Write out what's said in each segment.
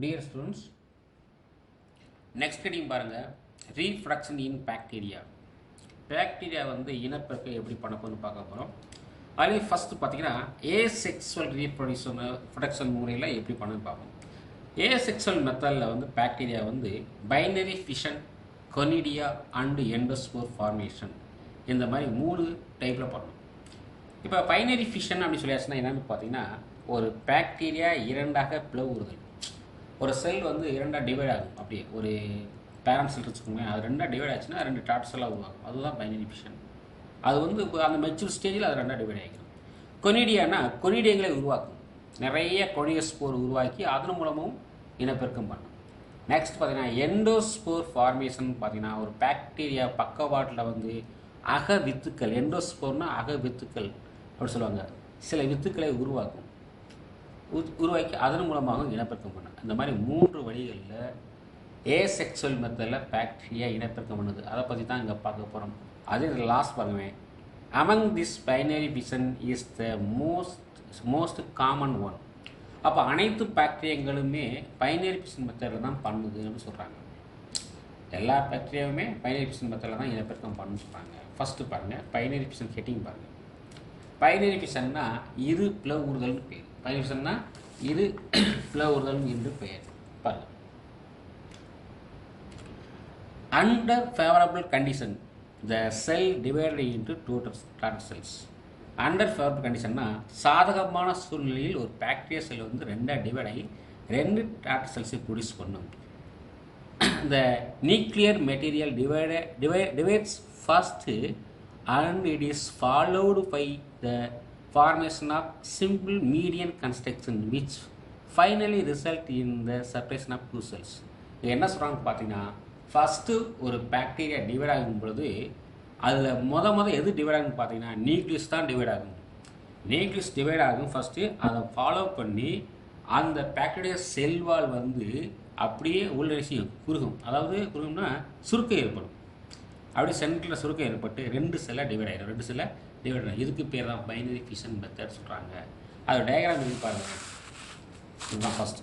Dear students, next heading பாருங்க reproduction in bacteria. Bacteria வந்து இனப்பெருக்கம் எப்படி பண்ணப்போன்னு பார்க்க போகிறோம். அதுலேயும் ஃபஸ்ட்டு பார்த்தீங்கன்னா ஏசெக்சுவல் ரீப்ரொடக்ஷன் முறையில் எப்படி பண்ணணும்னு பார்ப்போம். ஏசெக்சுவல் மெத்தடில் வந்து பாக்டீரியா வந்து binary fission, conidia and endospore formation இந்த மாதிரி 3 டைப்பில் பண்ணணும். இப்போ பைனரி ஃபிஷன் அப்படி சொல்லியாச்சுன்னா என்னென்னு பார்த்தீங்கன்னா, ஒரு பாக்டீரியா இரண்டாக பிளவுறுதல். ஒரு செல் வந்து இரண்டாக டிவைட் ஆகும். அப்படியே ஒரு பேரண்ட் செல் வச்சுக்கோங்க, அது ரெண்டாக டிவைட் ஆச்சுன்னா 2 டாட் செல்லாக உருவாகும். அதுதான் பைனரி ஃபிஷன். அது வந்து அந்த மெச்சூர் ஸ்டேஜில் அது ரெண்டாக டிவைட் ஆகிடும். கொனிடியானா கொனிடியங்களை உருவாக்கும். நிறைய கொனியோஸ்போர் உருவாக்கி அதன் மூலமும் இனப்பெருக்கம் பண்ணும். நெக்ஸ்ட் பார்த்தீங்கன்னா எண்டோஸ்போர் ஃபார்மேஷன். பார்த்தீங்கன்னா ஒரு பாக்டீரியா பக்கவாட்டில் வந்து அக வித்துக்கள், எண்டோஸ்போர்னா அக வித்துக்கள் அப்படின்னு சொல்லுவாங்க, சில வித்துக்களை உருவாக்கி அதன் மூலமாக இனப்பெருக்கம் பண்ணும். இந்த மாதிரி 3 வழிகளில் ஏசெக்சுவல் மெத்தடில் பாக்டீரியா இனப்பெருக்கம் பண்ணுது. அதை பற்றி தான் இங்கே பார்க்க போகிறோம். அதே லாஸ்ட் பாருங்க, among this binary fission is the most common one. அப்போ அனைத்து பாக்டீரியாங்களுமே பைனரி ஃபிஷன் மெத்தடில் தான் பண்ணுதுன்னு சொல்கிறாங்க. எல்லா பாக்டீரியாவுமே பைனரி ஃபிஷன் மெத்தடில் தான் இனப்பெருக்கம் பண்ணுன்னு சொல்கிறாங்க. ஃபஸ்ட்டு பாருங்கள், பைனரி ஃபிஷன் ஹெட்டிங் பாருங்கள். பைனரி ஃபிஷன்னா இரு பிளவுறுதல்னு பேர். பைனரி ஃபிஷன்னா இரு பிளவுறுதல் என்று பெயர். பாருங்கள், under favorable condition the cell divided into two dot cells. under favorable conditionனா சாதகமான சூழ்நிலையில் ஒரு பாக்டீரியா செல் வந்து 2 டிவைட் ஆகி 2 டாட் செல்ஸை ப்ரொடியூஸ் பண்ணும். the nuclear material divides first and it is followed by the formation of simple median construction which finally result in the separation of two cells. இது என்ன சொல்கிறாங்க பார்த்தீங்கன்னா, ஃபஸ்ட்டு ஒரு bacteria divide ஆகும் பொழுது அதில் மொதல் எது டிவைட் ஆகுன்னு பார்த்தீங்கன்னா நியூக்ளியஸ் தான் டிவைட் ஆகும். நியூக்ளியஸ் டிவைட் ஆகும் ஃபஸ்ட்டு. அதை ஃபாலோ பண்ணி அந்த பாக்டீரியா செல்வால் வந்து அப்படியே உள்ளரசி குறுகும். அதாவது குறுகும்னா சுருக்கம் ஏற்படும். அப்படியே சென்டரில் சுருக்கம் ஏற்பட்டு 2 செல்லாக டிவைட் ஆகிடும். 2 செல்லாக டிவைட் ஆகிடும். இதுக்கு பேர் தான் பைனரி ஃபிஷன் மெத்தட் சொல்கிறாங்க. அது டயக்ராம் இது பாருங்கள். இதுதான் ஃபஸ்ட்டு.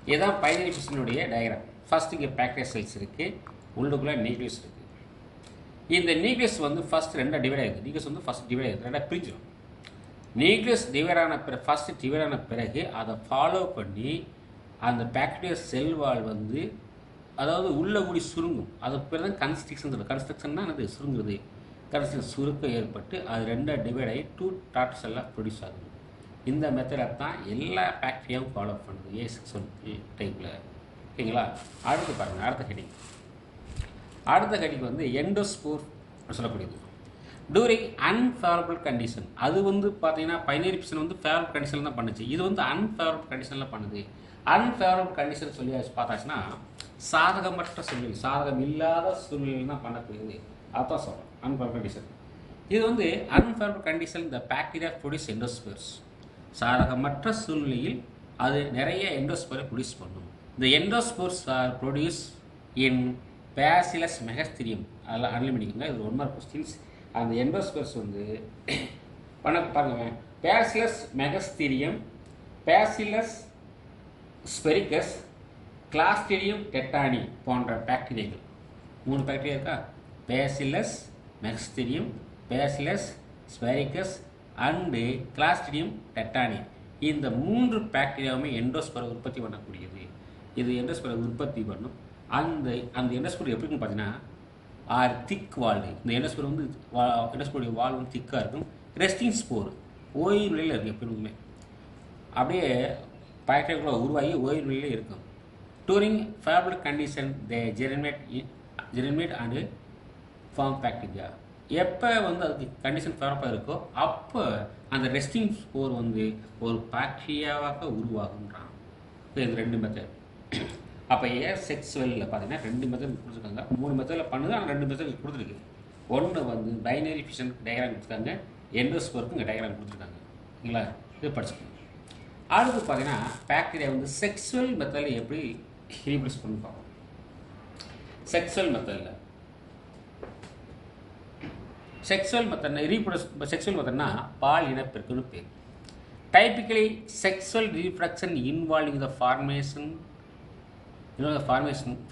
இதுதான் பைனரி ஃபிஷனுடைய டயக்ராம். ஃபஸ்ட்டு இங்கே பாக்டீரியா செல்ஸ் இருக்குது, உள்ளுக்குள்ளே நியூக்ளியஸ் இருக்குது. இந்த நியூக்ளியஸ் வந்து ஃபஸ்ட் 2 டிவைட் ஆகுது. நியூக்ளியஸ் வந்து ஃபஸ்ட் டிவைட் ஆகுது, 2 பிரிஞ்சிடும். நியூக்ளியஸ் டிவைட் ஆன பிறகு ஃபஸ்ட்டு டிவைட் ஆன பிறகு அதை ஃபாலோ பண்ணி அந்த பாக்டீரியா செல் வால் வந்து அதாவது உள்ளே கூடி சுருங்கும். அது பேர் தான் கன்ஸ்ட்ரக்ஷன் சொல்லுது. கன்ஸ்ட்ரக்ஷன்னா அது சுருங்குறது. கன்ஸ்ட்ரக்ஷன் சுருக்கம் ஏற்பட்டு அது 2 டிவைட் ஆகி 2 டாட் செல்லாக ப்ரொடியூஸ் ஆகுது. இந்த மெத்தடை தான் எல்லா பாக்டீரியாவும் ஃபாலோ பண்ணுது ஏசெக்சுவல் டைப்பில். ஓகேங்களா? அடுத்து பாருங்கள், அடுத்த ஹெட்டிங் வந்து எண்டோஸ்போர் சொல்லக்கூடியது. During unfavourable condition. அது வந்து பார்த்தீங்கன்னா பைனரி ஃபிஷன் வந்து ஃபேவரபிள் கண்டிஷன் தான் பண்ணுச்சு. இது வந்து அன்ஃபேவரபிள் கண்டிஷனில் பண்ணுது. அன்ஃபேவரபிள் கண்டிஷன் சொல்லி பார்த்தாச்சுன்னா சாதகமற்ற சூழ்நிலை, சாதகம் இல்லாத சூழ்நிலை தான் பண்ணக்கூடியது. அதான் சொல்கிறோம் அன்ஃபேவரபிள் கண்டிஷன். இது வந்து அன்ஃபேவரபிள் கண்டிஷன் இந்த பாக்டீரியா ப்ரொடியூஸ் எண்டோஸ்போர்ஸ். சாதகமற்ற சூழ்நிலையில் அது நிறைய எண்டோஸ்போரை ப்ரொடியூஸ் பண்ணும். இந்த endospores are produce in bacillus megaterium. அதெல்லாம் அனலைஸ் பண்ணிக்கோங்க. இது 1 மார்க் கொஸ்டின்ஸ். அந்த எண்டோஸ்போர்ஸ் வந்து பாருங்க, bacillus megaterium, bacillus sphaericus, clostridium tetani போன்ற பாக்டீரியாக்கள். 3 பாக்டீரியா இருக்கா? Bacillus megaterium, bacillus sphaericus and clostridium tetani. இந்த 3 பாக்டீரியாவுமே எண்டோஸ்போரை உற்பத்தி பண்ணக்கூடியது. இது எண்டோஸ்போரை உற்பத்தி பண்ணும். அந்த எண்டோஸ்போர் எப்படின்னு பார்த்தீங்கன்னா ஆர் திக் வால்டு. இந்த எண்டோஸ்போர் வந்து எண்டோஸ்போருடைய வால் வந்து திக்காக இருக்கும். ரெஸ்டிங் ஸ்போர் ஓய்வு நிலையில் இருக்குது. எப்பவுமே அப்படியே பாக்டீரியாக்குள்ள உருவாகி ஓய்வு நிலையில் இருக்கும். During favourable condition they germinate and form bacteria. எப்போ வந்து அதுக்கு கண்டிஷன் ஃபேவரப்பாக இருக்கோ அப்போ அந்த ரெஸ்டிங் ஸ்போர் வந்து ஒரு பாக்டீரியாவாக உருவாகுன்றான். இது 2 மெத்தட். அப்போ ஏசெக்சுவலில் பார்த்தீங்கன்னா 2 மெத்தட் கொடுத்துருக்காங்க. 3 மெத்தடில் பண்ணுது, ஆனால் 2 மெத்தட் கொடுத்துருக்கு. ஒன்று வந்து பைனரி ஃபிஷன் டயக்ராம் கொடுத்துருக்காங்க, எண்டோஸ்போருக்கு இங்கே டயக்ராம் கொடுத்துருக்காங்க. இல்லைங்களா? இது படிச்சுக்கோங்க. அடுத்து பார்த்தீங்கன்னா பாக்டீரியா வந்து செக்ஸுவல் மெத்தடில் எப்படி ரீப்ரொடியூஸ் பண்ணி பார்ப்போம். செக்ஸுவல் மெத்தடில் செக்ஸுவல் மெத்தட்னா பால் இனப்பெருக்குன்னு பேர். typically sexual reproduction involving the formation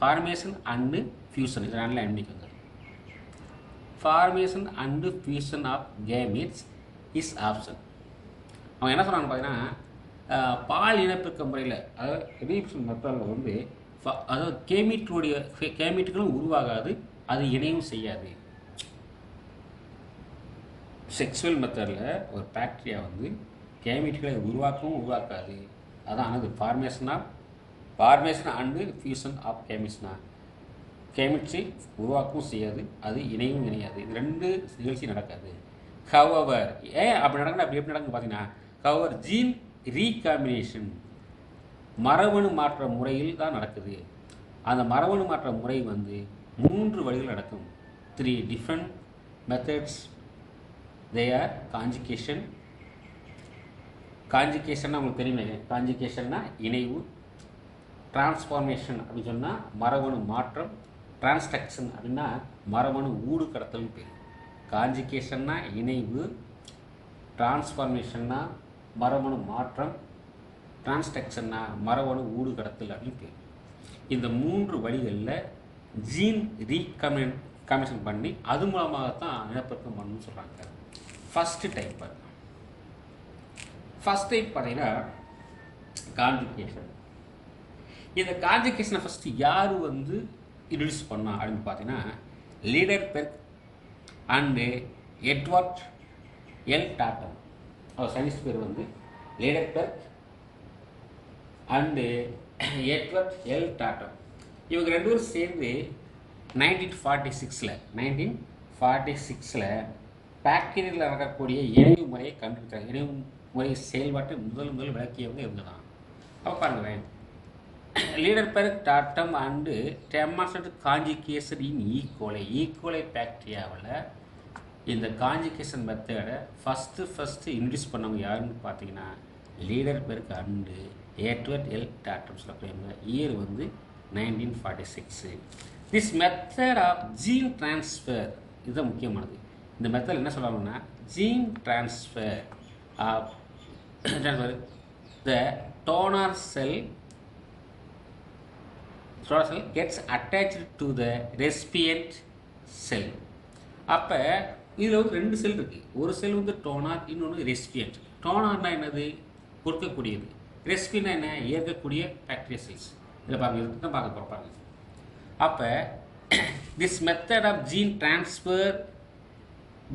formation and fusion இது நல்லா எண்ணிக்கோங்க. formation and fusion of gametes is option. அவங்க என்ன சொன்னாங்க பார்த்தீங்கன்னா பால் இனப்பெருக்க முறையில் அதாவது ரீப்ரொடக்ஷன் மெத்தடில் வந்து அதாவது கேமீட்டுகளும் உருவாகாது, அது இணையும் செய்யாது. செக்ஸுவல் மெத்தடில் ஒரு பாக்டீரியா வந்து கேமீட்டுகளை உருவாக்காது. அதான் அது ஃபார்மேஷன் அண்டு ஃபியூஷன் ஆஃப் கேமிட்ஸை உருவாக்கவும் செய்யாது, அது இணையாது. இது ரெண்டு நிகழ்ச்சி நடக்காது. ஹவவர் ஏன் அப்படி அப்படி எப்படி நடக்குன்னு பார்த்தீங்கன்னா, ஹவவர் ஜீன் ரீகாம்பினேஷன் மரபணு மாற்ற முறையில் தான் நடக்குது. அந்த மரபணு மாற்ற முறை வந்து 3 வழிகள் நடக்கும். 3 different methods. They are conjugation. காஞ்சுகேஷன்னா உங்களுக்கு தெரியுமே, காஞ்சுகேஷன்னா இணைவு. டிரான்ஸ்ஃபார்மேஷன் அப்படின்னு சொன்னால் மரபணு மாற்றம். டிரான்ஸ்டக்ஷன் அப்படின்னா மரபணு ஊடு கடத்தல்னு பேர். காஞ்சுகேஷன்னா இணைவு, டிரான்ஸ்ஃபார்மேஷன்னா மரபணு மாற்றம், டிரான்ஸ்டக்ஷன்னா மரபணு ஊடு கடத்தல் அப்படின்னு பேர். இந்த 3 வழிகளில் ஜீன் ரீகாம்பினேஷன் பண்ணி அது மூலமாகத்தான் இனப்பெருக்கம் பண்ணணும்னு சொல்கிறாங்க. ஃபஸ்ட்டு டைப் பார்த்தீங்கன்னா காஞ்சுகேஷன். இந்த காஞ்சுகேஷனை ஃபஸ்ட்டு யார் வந்து இன்ட்ரடியூஸ் பண்ணா அப்படின்னு பார்த்தீங்கன்னா, Lederberg and Edward L Tatum. அவர் சயின்ஸ் பேர் வந்து Lederberg and Edward L Tatum. இவங்க 2 பேரும் சேர்ந்து 1946 பாக்டீரியாவில் நடக்கக்கூடிய இணைவு முறையை கண்டுபிடிச்சாங்க. இணைவு முறை செயல்பாட்டை முதல் விளக்கியவங்க இவங்க தான். அப்போ பாருங்களேன், Lederberg Tatum and demonstrate conjugation in E coli பாக்டீரியாவில் இந்த காஞ்சுகேஷன் மெத்தடை ஃபஸ்ட்டு இன்ட்ரடியூஸ் பண்ணவங்க யாருன்னு பார்த்தீங்கன்னா Lederberg and Edward L Tatum சொல்லக்கூடியவங்க. இயர் வந்து 1946. This method of gene transfer இதுதான் முக்கியமானது. இந்த மெத்தட் என்ன சொல்கிறாங்கன்னா, gene transfer of the donor cell gets attached to the recipient cell. அப்போ இதில் வந்து 2 செல் இருக்குது. ஒரு செல் வந்து டோனார், இன்னொன்று ரெசிபியன்ட். டோனார்னா என்னது? கொடுக்கக்கூடியது. ரெசிபியன்ட்னா என்ன? ஏற்கக்கூடிய பாக்டீரியா செல்ஸ். இதில் பாருங்கள், இதுக்கு தான் பார்க்க போகிறோம் பாருங்கள். அப்போ this method of gene transfer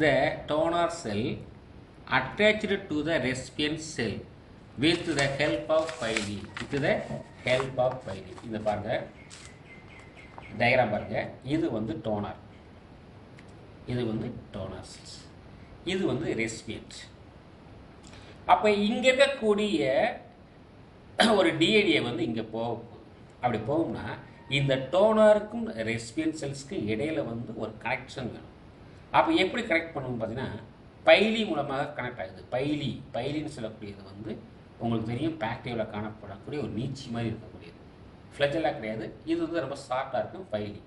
the donor cell attached to the recipient cell with the help of phyli. இந்த பாருங்க டயக்ராம் பாருங்க. இது வந்து டோனார், இது வந்து டோனார் செல்ஸ், இது வந்து ரெசிபியன்ட். அப்போ இங்கே இருக்கக்கூடிய ஒரு டிஎன்ஏ வந்து இங்கே போகும். அப்படி போகும்னா இந்த டோனாருக்கும் ரெசிபியன்ட் செல்ஸ்க்கும் இடையில வந்து ஒரு கனெக்ஷன் வேணும். அப்போ எப்படி கனெக்ட் பண்ணணும்னு பார்த்தீங்கன்னா பைலி மூலமாக கனெக்ட் ஆகுது. பைலின்னு சொல்லக்கூடியது வந்து உங்களுக்கு தெரியும், பாக்டீரியாவில் காணப்படக்கூடிய ஒரு நீச்சி மாதிரி இருக்கக்கூடியது. ஃப்ளஜெல்லாம் கிடையாது. இது வந்து ரொம்ப ஷார்ட்டாக இருக்கும் பைலி.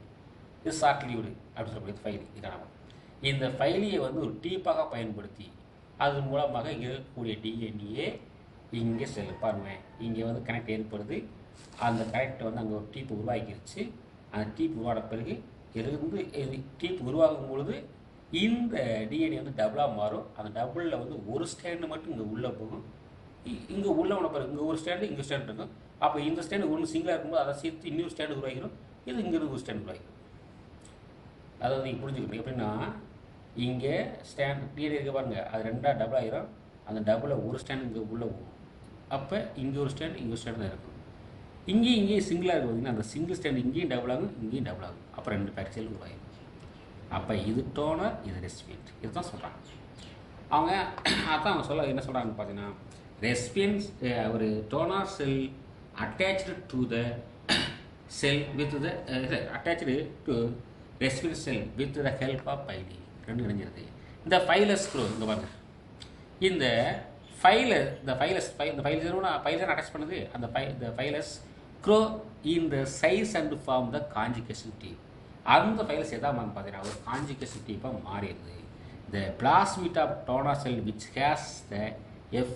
இது ஷார்ட் லீவ்டு அப்படின்னு சொல்லக்கூடியது பைலி. இதனால் இந்த பைலியை வந்து ஒரு டீப்பாக பயன்படுத்தி அது மூலமாக இங்கே இருக்கக்கூடிய டிஎன்ஏ இங்கே பாருங்கள், இங்கே வந்து கனெக்ட் ஏற்படுது. அந்த கனெக்ட் வந்து அங்கே ஒரு டீப்பு உருவாக்கிடுச்சு. அந்த டீப் உருவான பிறகு இருந்து டீப் உருவாகும் பொழுது இந்த டிஎன்ஏ வந்து டபுளாக மாறும். அந்த டபுளில் வந்து ஒரு ஸ்டாண்டு மட்டும் இங்கே உள்ளே போகும். இங்கே உள்ள உன பிறகு இங்கே ஒரு ஸ்டாண்டு, இங்கே ஸ்டாண்டு இருக்கும். அப்போ இந்த ஸ்டாண்டு ஒன்று சிங்கிளாக இருக்கும்போது அதை சேர்த்து இன்னொரு ஸ்டாண்டு உருவாகிடும். இது இங்கேருந்து ஒரு ஸ்டாண்டு உருவாகிடும். அதாவது நீங்கள் புரிஞ்சுக்கணும் எப்படின்னா, இங்கே ஸ்டாண்ட் டிஎன்ஏ இருக்க பாருங்கள், அது 2ஆக டபுள் ஆகிரும். அந்த டபுளில் ஒரு ஸ்டாண்டு இங்கே உள்ளே போகும். அப்போ இங்கே ஒரு ஸ்டாண்டு, இங்கே ஒரு ஸ்டாண்டு தான் இருக்கும். இங்கேயும் சிங்கிளாக இருக்கும். பார்த்தீங்கன்னா அந்த சிங்கிள் ஸ்டாண்டு இங்கேயும் டபுள் ஆகும், இங்கேயும் டபுள் ஆகும். அப்புறம் 2 பாக்டீரியா உருவாகிடும். அப்போ இது டோனர், இது ரெசிபியன்ட். இதுதான் சொல்கிறாங்க அவங்க. அதான் அவங்க என்ன சொல்கிறாங்கன்னு பார்த்தீங்கன்னா, ரெசிபியன்ஸ் ஒரு donor cell attached to the cell with the attached to recipient cell with the help of pili. 2 இணைஞ்சிருது. இந்த ஃபைலஸ் க்ரோ இங்கே பாருங்க. இந்த ஃபைலஸ் அட்டாச் பண்ணுது. அந்த pilus grow in the size and form the conjugation tube. அந்த pilus எதாமான்னு பார்த்தீங்கன்னா ஒரு காஞ்சுகேஷன் டீப்பாக மாறிடுது. The plasmid of donor cell which has the F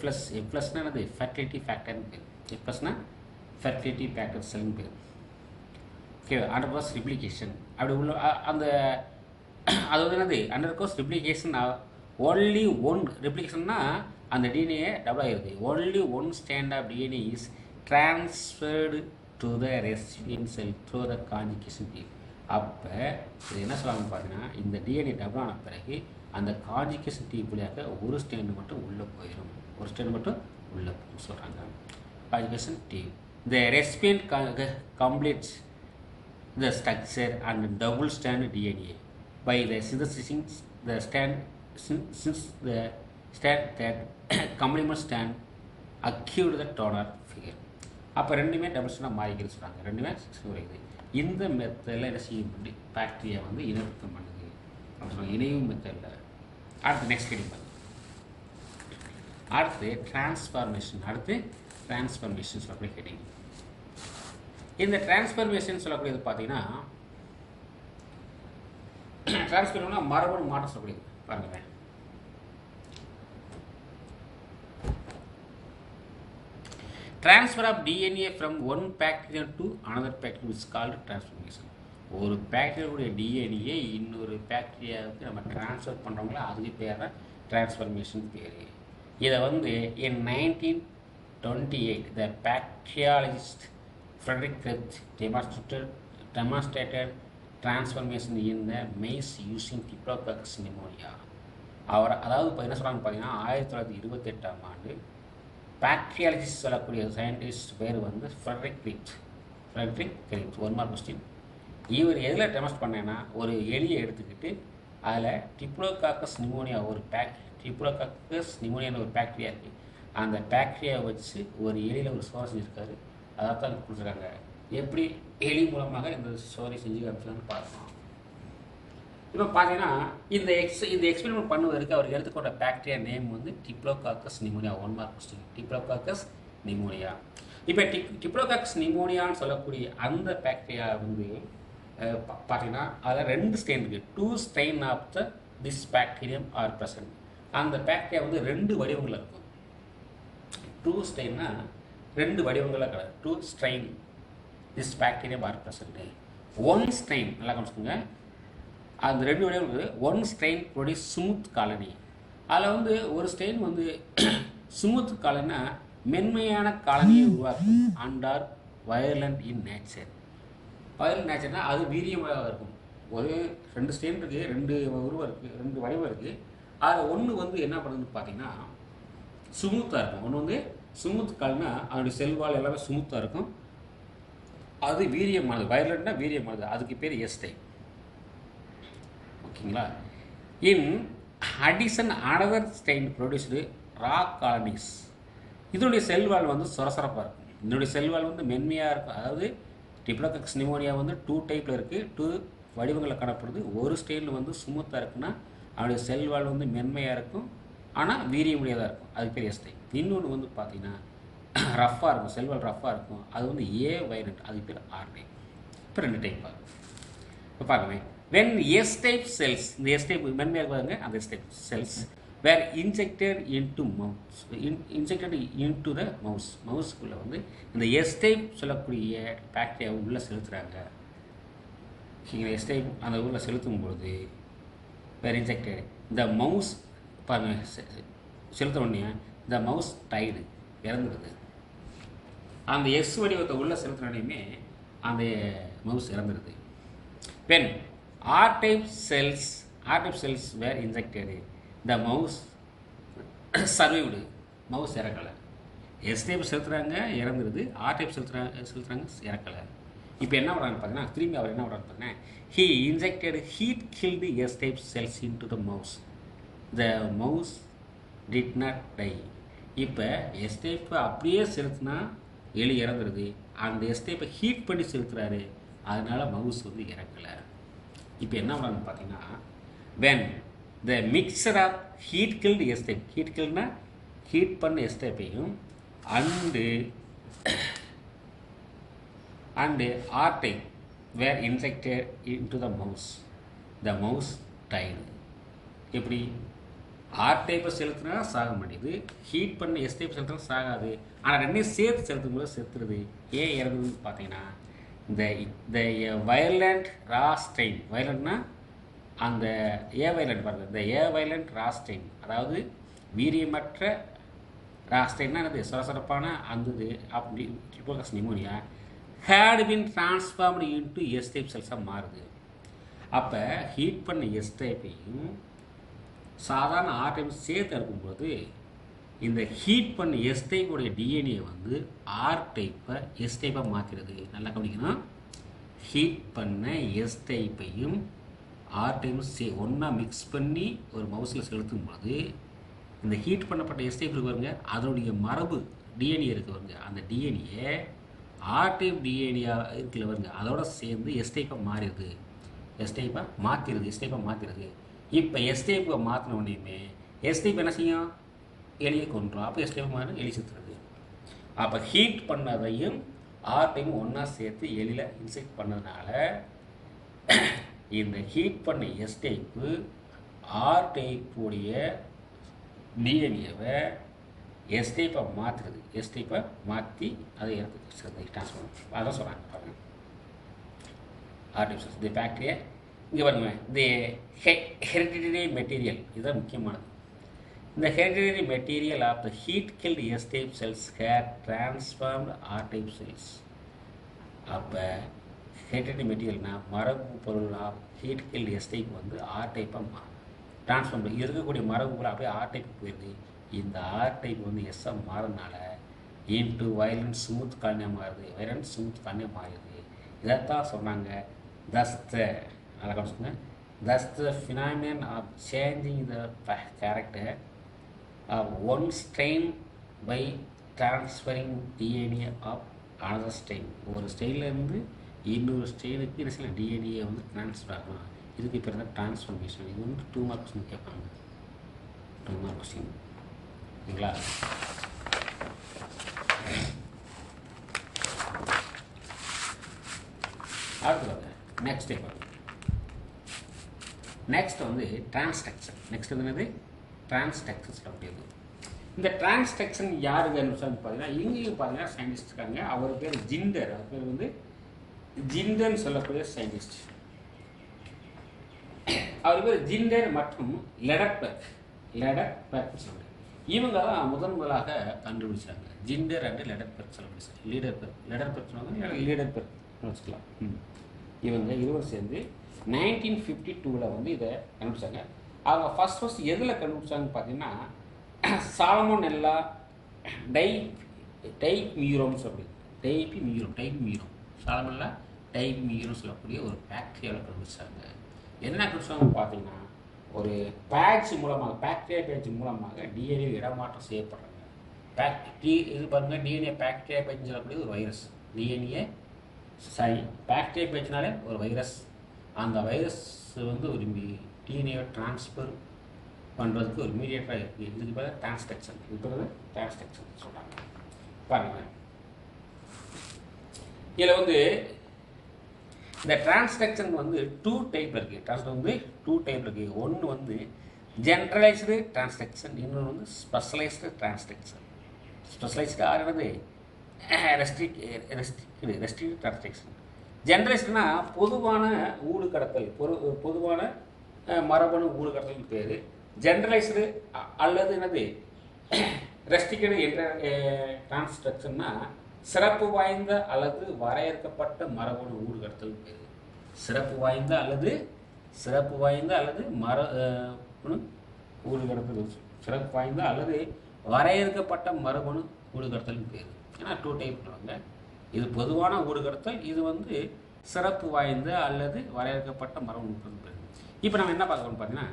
ப்ளஸ்னா என்னது ஃபெர்டிலிட்டி ஃபேக்டர்னு பேர். எஃப் ப்ளஸ்னா ஃபெர்டிலிட்டி ஃபேக்டர் செல்னு பேர். ஓகே, அண்டர் கோர்ஸ் ரிப்ளிகேஷன் அப்படி உள்ள அந்த அது வந்து என்னது undergoes replication only one ரிப்ளிகேஷன்னா அந்த டிஎன்ஏ டபுள் ஆகிருது. Only one strand of DNA is transferred to the recipient cell through the conjugation tube. அப்போ இது என்ன சொல்லுவாங்கன்னு பார்த்தீங்கன்னா, இந்த டிஎன்ஏ டபுள் ஆன பிறகு அந்த கான்ஜுகேஷன் டீப் வழியாக ஒரு ஸ்டாண்டு மட்டும் உள்ளே போயிடும். ஒரு ஸ்டாண்டு மட்டும் உள்ளே போகும் சொல்கிறாங்க. Conjugation deep the recipient completes the structure and double strand DNA by the synthesizing the strand since the strand that complement strand acute the donor figure. அப்போ ரெண்டுமே டபுள் ஸ்டாண்டாக மாறிக்கிறது சொல்கிறாங்க. ரெண்டுமே வருகிறது. இந்த மெத்தடில் என்ன செய்ய முடியும், பாக்டீரியா வந்து இனப்பெருக்கம் பண்ணுது அப்படின்னு சொல்லுவாங்க. இணைவு மெத்தடில். அடுத்து நெக்ஸ்ட் கேள்வி பாருங்க. அடுத்து டிரான்ஸ்ஃபார்மேஷன் சொல்லக்கூடிய கேட்டீங்க. இந்த டிரான்ஸ்ஃபர்மேஷன் சொல்லக்கூடியது பார்த்தீங்கன்னா, டிரான்ஸ்ஃபர்மேஷன்னா மரபணு மாற்றம் சொல்லக்கூடியது. பாருங்களேன், transfer of DNA from one bacteria to another bacteria is called transformation. ஒரு பாக்டீரியாவுடைய டிஎன்ஏ இன்னொரு பாக்டீரியாவுக்கு நம்ம ட்ரான்ஸ்ஃபர் பண்ணுறோங்களா, அதுக்கு பேர் தான் டிரான்ஸ்ஃபர்மேஷன் பேர். இதை வந்து in 1928 the bacteriologist Frederick Krebs demonstrated transformation in the maize using Diplococcus pneumonia. அவர் அதாவது இப்போ என்ன சொல்கிறாங்க பார்த்தீங்கன்னா, 1928ஆம் ஆண்டு பாக்டீரியாலஜிஸ்ட் சொல்லக்கூடிய சயின்டிஸ்ட் பேர் வந்து Frederick Griffith. One mark question. இவர் எதில் டெமஸ்ட் பண்ணேன்னா, ஒரு எலியை எடுத்துக்கிட்டு அதில் டிப்ளோகாக்கஸ் நிமோனியா டிப்ளோகாக்கஸ் நிமோனியான்னு ஒரு பாக்டீரியா இருக்குது. அந்த பாக்டீரியாவை வச்சு ஒரு எலியில் ஒரு சோறை செஞ்சுருக்காரு. அதான் கொடுத்துருக்காங்க. எப்படி எலி மூலமாக இந்த சோறை செஞ்சு காமிச்சான்னு பார்க்கணும். இப்போ பார்த்தீங்கன்னா இந்த எக்ஸ்பெரிமெண்ட் பண்ணுவதற்கு அவர் எடுத்துக்கொண்ட பாக்டீரியா நேம் வந்து diplococcus pneumonia. One mark question. Diplococcus pneumonia. இப்போ டிப்ளோகாக்கஸ் நிமோனியான்னு சொல்லக்கூடிய அந்த பாக்டீரியா வந்து பார்த்தீங்கன்னா அதில் 2 ஸ்ட்ரெயின் இருக்குது. 2 strain of this bacterium are present. அந்த பாக்டீரியா வந்து 2 வடிவங்களில் இருக்கும். 2 ஸ்ட்ரெயின்னா 2 வடிவங்களாக கிடையாது. 2 strain this bacterium are present. 1 strain நல்லா கவனிச்சுக்கோங்க. அந்த 2 வடிவங்கள். 1 ஸ்ட்ரெயின் ப்ரொடியூஸ் ஸ்மூத் காலனி. அதில் வந்து ஒரு ஸ்ட்ரெயின் வந்து ஸ்மூத் காலனினா மென்மையான காலனியை உருவாக்கும். And are violent in nature. Violent நேச்சர்னால் அது வீரியமாக இருக்கும். ஒரு 2 ஸ்ட்ரெயின் இருக்குது, 2 உருவம் இருக்குது, 2 வடிவம் இருக்குது. அதில் ஒன்று வந்து என்ன பண்ணுதுன்னு பார்த்தீங்கன்னா ஸ்மூத்தாக இருக்கும். ஒன்று வந்து ஸ்மூத் கால்னா அதனுடைய செல்வால் எல்லாமே ஸ்மூத்தாக இருக்கும். அது வீரியமானது. வயலண்ட்னா வீரியமானது. அதுக்கு பேர் எஸ் டைப். ஓகேங்களா. In addition another strain produced rock colonies. இதனுடைய செல்வால் வந்து சொரசொரப்பாக இருக்கும். இதனுடைய செல்வால் வந்து மென்மையாக இருக்கும். அதாவது டிப்ளோகாக்கஸ் நிமோனியா வந்து 2 டைப்பில் இருக்குது. 2 வடிவங்களில் காணப்படுது. ஒரு ஸ்ட்ரெயினில் வந்து ஸ்மூத்தாக இருக்குன்னா அதனுடைய செல்வால் வந்து மென்மையாக இருக்கும், ஆனால் வீரியமுடையதாக இருக்கும். அதுக்கு பேர் எஸ் டைப். இன்னொன்று வந்து பார்த்தீங்கன்னா ரஃப்பாக இருக்கும். செல்வால் ரஃப்பாக இருக்கும். அது வந்து ஏ வைலண்ட். அதுக்கு பேர் ஆர் டைப். இப்போ 2 டைப் ஆகும். இப்போ பார்க்கணும். when S type cells, இந்த S type மென்மையாக இருப்பாங்க, அந்த S type cells were injected into the மவுஸ்க்குள்ளே வந்து இந்த S type சொல்லக்கூடிய பாக்டீரியாவை உள்ளே செலுத்துகிறாங்க. ஓகேங்களா. S type அந்த உள்ளே செலுத்தும் பொழுது were injected. இந்த மவுஸ் பாருங்கள், செலுத்த உடனே இந்த மவுஸ் டைடு இறந்துடுது. அந்த எஸ் வடிவத்தை உள்ளே செலுத்தினோடையுமே அந்த மவுஸ் இறந்துடுது. when R-type cells were injected, the mouse survived. Mouse இறக்கலை. S-type செலுத்துகிறாங்க, இறந்துடுது. R-type செலுத்துகிறாங்க, இறக்கலை. இப்போ என்ன பண்ணுறான்னு பார்த்தீங்கன்னா, திரும்பி அவர் என்ன பண்ணுறான்னு பார்த்தீங்கன்னா, he injected heat-killed S-type cells into the mouse. The mouse did not die. இப்போ S-type அப்படியே செலுத்தினா எலி இறந்துடுது. அந்த S-type ஹீட் பண்ணி செலுத்துகிறாரு, அதனால் மவுஸ் வந்து இறக்கலை. இப்போ என்ன பண்ணலான்னு பார்த்தீங்கன்னா, when the mixture of heat killed S type, heat killedனா ஹீட் பண்ண S typeையும் and R type were injected into the mouse, the mouse died. எப்படி ஆர் டைப்பை செலுத்தினா சாக மாட்டேங்குது, ஹீட் பண்ண எஸ் டைப் செலுத்தினா சாகாது. ஆனால் ரெண்டையும் சேர்த்து செலுத்தும் போது செத்துருது. ஏன் இறங்குதுன்னு பார்த்தீங்கன்னா இந்த இந்த வயலண்ட் ராஸ்டைன், வயலண்ட்னா அந்த வயலண்ட் பாருங்க, இந்த வயலண்ட் ராஸ்டைன், அதாவது வீரியமற்ற ராஸ்டைன்னா என்னது, சொரசொரப்பான அந்த இது அப்படி diplococcus pneumoniae had been transformed into S type செல்ஸாக மாறுது. அப்போ ஹீட் பண்ண எஸ் டைப்பையும் சாதாரண ஆர் டைப் சேர்த்து இருக்கும்போது இந்த ஹீட் பண்ண எஸ் டைப்போடைய டிஎன்ஏ வந்து ஆர் டைப்பை எஸ் டைப்பாக மாற்றிடுது. நல்லா கவனிக்கணும், ஹீட் பண்ண எஸ் டைப்பையும் ஆர் டைப்பும் ஒன்றா மிக்ஸ் பண்ணி ஒரு மவுஸில் செலுத்தும் போது இந்த ஹீட் பண்ணப்பட்ட எஸ் டைப் இருக்கு பாருங்க, அதனுடைய மரபு டிஎன்ஏ இருக்கு பாருங்க, அந்த டிஎன்ஏ ஆர் டைப் டிஎன்ஏ இருக்குல்ல பாருங்க, அதோட சேர்ந்து எஸ் டைப்பாக மாறிடுது, எஸ் டைப்பாக மாற்றிடுது. இப்போ எஸ் டைப்பை மாற்றின உடனேயுமே எஸ் டைப் என்ன செய்யும், எலியை கொண்டுரும். அப்போ எஸ் டைப் மாறி எலி செத்துறது. அப்போ ஹீட் பண்ணதையும் ஆர் டைம் ஒன்றா சேர்த்து எலியில் இன்செக்ட் பண்ணதுனால இந்த ஹீட் பண்ண எஸ் டைப்பு ஆர் டைப்புடைய டிஎன்ஏவை எஸ் டைப்பை மாற்றுறது, எஸ் டைப்பை மாற்றி அதை எடுத்து ட்ரான்ஸ்ஃபார்ம் அதான் சொல்கிறாங்க பாருங்கள். ஆர் டைப் தி பாக்டீரியா இங்கே பாருங்க, தி ஹெரிடிட்டரி மெட்டீரியல் இதுதான் முக்கியமானது. இந்த hereditary material of the heat killed S type cells here transformed R type cells. அப்போ ஹெரிடிட்டரி மெட்டீரியல்னா மரபு பொருள் of heat killed S type வந்து ஆர் டைப்பாக டிரான்ஸ்ஃபார்ம் பண்ணி இருக்கக்கூடிய மரபு பொருள் அப்படியே ஆர் டைப் போயிடுது. இந்த ஆர் டைப் வந்து எஸ்ஸாக மாறதுனால இன்ட்டு வயலண்ட் ஸ்மூத் காலனியாக மாறுது, வயலண்ட் ஸ்மூத் காலனியாக மாறுது. இதைத்தான் சொன்னாங்க thus the phenomenon of changing the character of one strain by transferring DNA of another strain. ஒரு ஸ்ட்ரெயின்லேருந்து இன்னொரு ஸ்ட்ரெயினுக்கு என்ன சில டிஎன்ஏ வந்து ட்ரான்ஸ்ஃபர் ஆகலாம். இதுக்கு பேர் தான் ட்ரான்ஸ்ஃபர்மேஷன். இது வந்து 2 மார்க் கொஸ்டின் கேட்பாங்க, 2 மார்க் கொஸ்டின் சரிங்களா. அடுத்து நெக்ஸ்ட் டைப் நெக்ஸ்ட் வந்து டிரான்ஸ்டக்ஷன். நெக்ஸ்ட் வந்து என்னது, டிரான்ஸ்டக்ஷன் சொல்லக்கூடியது. இந்த டிரான்ஸ்டக்ஷன் யாருன்னு பார்த்தீங்கன்னா இங்கேயும் பார்த்தீங்கன்னா சயின்டிஸ்ட் இருக்காங்க. அவர் பேர் ஜிண்டர், அவர் பேர் வந்து ஜிண்டர்னு சொல்லக்கூடிய சயின்டிஸ்ட். அவர் பேர் ஜிண்டர் மற்றும் லெடர்பெர்க் சொல்லுவாங்க. இவங்க தான் முதலாக கண்டுபிடிச்சாங்க. ஜிண்டர் அண்ட் லெடர்பெர்க் சொல்லக்கூடிய லெடர்பெர்க் சொல்லுவாங்க, லீடர்பெர்க் வச்சுக்கலாம். இவங்க இருவரும் சேர்ந்து 1952 வந்து இதை கண்டுபிடிச்சாங்க. அவங்க ஃபஸ்ட் எதில் கண்டுபிடிச்சாங்கன்னு பார்த்தீங்கன்னா சால்மோனெல்லா டைப்மியூரம்னு சொல்லக்கூடிய டைப்மியூரம் சால்மோனெல்லா டைப்மியூரம் சொல்லக்கூடிய ஒரு பாக்டீரியாவில் கண்டுபிடிச்சாங்க. என்ன கண்டுபிடிச்சாங்கன்னு பார்த்தீங்கன்னா ஒரு பேட்ச் மூலமாக, பாக்டீரியா பேட்ச் மூலமாக டிஎன்ஏ இடமாற்றம் செய்யப்படுறாங்க. இது பாருங்கள், டிஎன்ஏ பாக்டீரியா பேட்ச் சொல்லக்கூடிய ஒரு வைரஸ். டிஎன்ஏ பாக்டீரியா பேட்ச்னாலே ஒரு வைரஸ். அந்த வைரஸ் வந்து ஒரு டிஎன்ஏவை டிரான்ஸ்ஃபர் பண்ணுறதுக்கு ஒரு மீடியேட்டராக இருக்குது. இதுக்கு பேர் டிரான்ஸ்டக்ஷன். இது பேர் டிரான்ஸ்டக்ஷன் சொல்கிறாங்க. பாருங்கள், இதில் வந்து இந்த டிரான்ஸ்டக்ஷன் வந்து 2 டைப் இருக்குது. டிரான்ஸ்டக்ஷன் வந்து 2 டைப் இருக்குது. ஒன்று வந்து ஜென்ரலைஸ்டு டிரான்ஸ்டக்ஷன், இன்னொன்று வந்து ஸ்பெஷலைஸ்டு டிரான்ஸ்டக்ஷன். ஸ்பெஷலைஸ்டு ஆகிறது ரெஸ்ட்ரிக்ட் டிரான்ஸ்டக்ஷன். ஜென்ரலைஸ்டுனா பொதுவான ஊடு கடத்தல், பொதுவான மரபணு ஊடு கடத்தல் பேர் ஜென்ரலைஸ்டு. அல்லது என்னது ரெஸ்ட்ரிக்டடு என்ற டிரான்ஸ்டக்ஷன்னா சிறப்பு வாய்ந்த அல்லது வரையறுக்கப்பட்ட மரபணு ஊடு கடத்தல் பேர். சிறப்பு வாய்ந்த அல்லது மரபணு ஊடு கடத்தல், சிறப்பு வாய்ந்த அல்லது வரையறுக்கப்பட்ட மரபணு ஊடு கடத்தல் பேர். ஏன்னா 2 டைப் பண்ணுவாங்க. இது பொதுவான ஊடு கடத்தல், இது வந்து சிறப்பு வாய்ந்த அல்லது வரையறுக்கப்பட்ட மரபணு ஊடு கடத்தல். இப்போ நம்ம என்ன பார்க்கணும்னு பார்த்தீங்கன்னா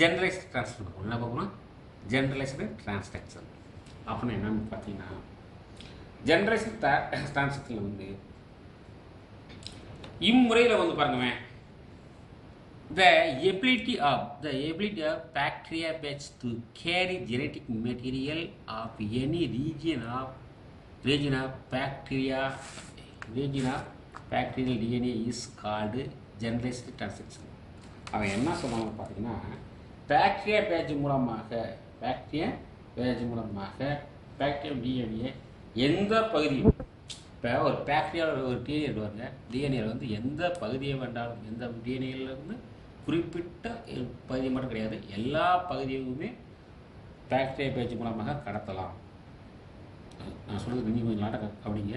ஜென்ரலைஸ்டு டிரான்ஸ்டக்ஷன் பார்க்கணும். என்ன பார்க்கணும், ஜென்ரலைஸ்டு டிரான்ஸ்டக்ஷன் அப்படின்னா என்னன்னு பார்த்தீங்கன்னா ஜென்ரலைஸ்டு டிரான்ஸ்டக்ஷன் வந்து இம்முறையில் வந்து பாருங்க, the ability of bacteria batch to carry genetic material of any region of bacterial DNA is called generalized transcription. அவன் என்ன சொன்னாங்க பார்த்தீங்கன்னா பாக்டீரியா பேஜ் மூலமாக பாக்டீரியா டிஎன்ஏ எந்த பகுதியும், இப்போ ஒரு பாக்டீரியாவில் ஒரு டிஎன்ஏ வருங்க, டிஎன்ஏல வந்து எந்த பகுதியை வேண்டாலும், எந்த டிஎன்ஏலேருந்து குறிப்பிட்ட பகுதி மட்டும் கிடையாது, எல்லா பகுதியுமே பாக்டீரியா பேஜ் மூலமாக கடத்தலாம். நான் சொல்கிறது நீங்கள் கொஞ்சம் நாட்டை கவனிங்க.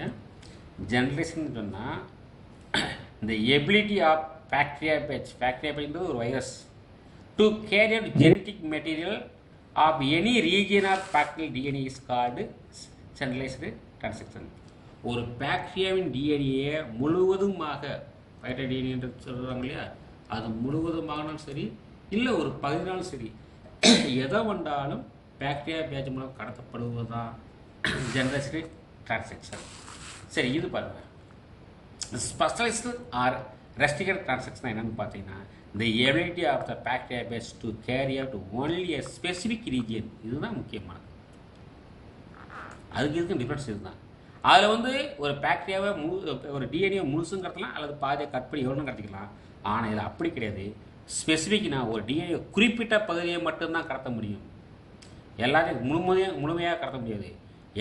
ஜென்ரேஷன் சொன்னால் இந்த எபிலிட்டி ஆஃப் பாக்டீரியா பேஜ்ன்றது ஒரு virus to carry out genetic material of any region of bacterial DNA is called generalised transduction. ஒரு பாக்டீரியாவின் டிஎன்ஏ முழுவதுமாக பாக்டீரியா டிஎன்ஏ என்று சொல்கிறாங்க இல்லையா, அது முழுவதுமானாலும் சரி இல்லை ஒரு பகுதினாலும் சரி, எதை வந்தாலும் பாக்டீரியா பேஜ் மூலம் கடத்தப்படுவது தான் ஜெனரலைஸ்டு டிரான்சாக்ஷன். சரி, இது பாருங்கள். ஸ்பெஷலைஸ்டு ஆர் ரெஸ்ட்ரிக்டட் டிரான்சாக்ஷன் என்னென்னு பார்த்தீங்கன்னா, the ability of the bacteria base to carry out only a specific region. இதுதான் முக்கியமானது. அதுக்கு இதுக்கும் டிஃப்ரென்ஸ் இதுதான். அதில் வந்து ஒரு பாக்டீரியாவை ஒரு டிஎன்ஏ முழுசும் கடத்தலாம், அல்லது பாதியை கட் பண்ணி எவ்வளோ கடத்திக்கலாம். ஆனால் இது அப்படி கிடையாது. ஸ்பெசிஃபிக்னா ஒரு டிஎன்ஏ குறிப்பிட்ட பகுதியை மட்டும்தான் கடத்த முடியும். எல்லாத்தையும் முழுமையாக கடத்த முடியாது.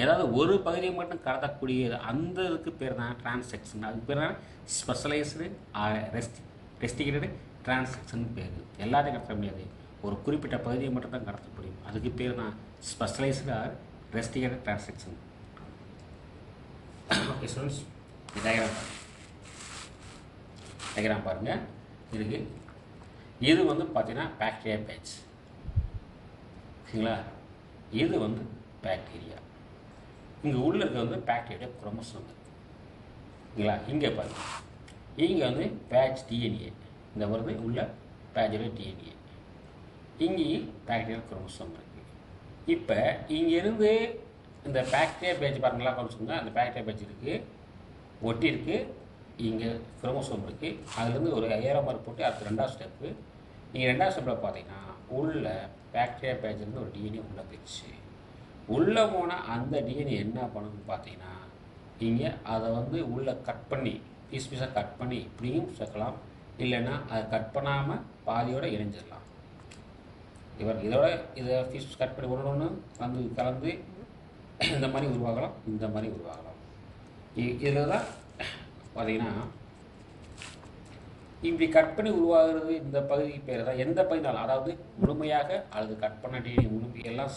ஏதாவது ஒரு பகுதியை மட்டும் கடத்தக்கூடியது, அந்த இதுக்கு பேர் தான் டிரான்சாக்ஷன். அதுக்கு பேர் தான் ஸ்பெஷலைஸ்டு ஆர் ரெஸ்ட்ரிக்டடு டிரான்சாக்ஷன் பேர். எல்லாத்தையும் கடத்த முடியாது, ஒரு குறிப்பிட்ட பகுதியை மட்டும் தான் கடத்த முடியும். அதுக்கு பேர் தான் specialised or restricted transduction. Okay students, diagram பாருங்கள். இதுக்கு இது வந்து பார்த்தீங்கன்னா பாக்டீரியா பேஜ், சரிங்களா? இது வந்து பாக்டீரியா. இங்கே உள்ள இருக்க வந்து பாக்டீரியா குரோமோசோம் இருக்குங்களா? இங்கே பாருங்கள், இங்கே வந்து பேட்ச் டிஎன்ஏ, இந்த வருது உள்ள பேஜோட டிஎன்ஏ, இங்கேயும் பாக்டீரியா குரோமோசோம் இருக்குது. இப்போ இங்கேருந்து இந்த பாக்டீரியா பேஜ் பாருங்களா, குரோமோசோம் அந்த பாக்டீரியா பேஜ் இருக்குது, ஒட்டி இருக்குது. இங்கே குரோமோசோம் இருக்குது. அதுலேருந்து ஒரு ஏரோ மார்க் போட்டு அதுக்கு ரெண்டாவது ஸ்டெப்பு. நீங்கள் ரெண்டாவது ஸ்டெப்பில் பார்த்தீங்கன்னா உள்ள பாக்டீரியா பேஜ்லேருந்து ஒரு டிஎன்ஏ உள்ளே போயிடுச்சு. உள்ளே போனால் அந்த டிஎன்ஏ என்ன பண்ணணும்னு பார்த்தீங்கன்னா, இங்கே அதை வந்து உள்ளே கட் பண்ணி பீஸாக கட் பண்ணி இப்படியும் சேர்க்கலாம், இல்லைன்னா அதை கட் பண்ணாமல் பாதியோடு இணைஞ்சிடலாம். இதோட இதை பீஸ் கட் பண்ணி ஒன்று கலந்து இந்த மாதிரி உருவாகலாம், இந்த மாதிரி உருவாகலாம். இதில் தான் பார்த்தீங்கன்னா இப்படி கட் பண்ணி உருவாகிறது இந்த பகுதிக்கு பேர் தான் எந்த பகுதினாலும், அதாவது முழுமையாக அல்லது கட் பண்ண டிஎன்ஏ எல்லாம்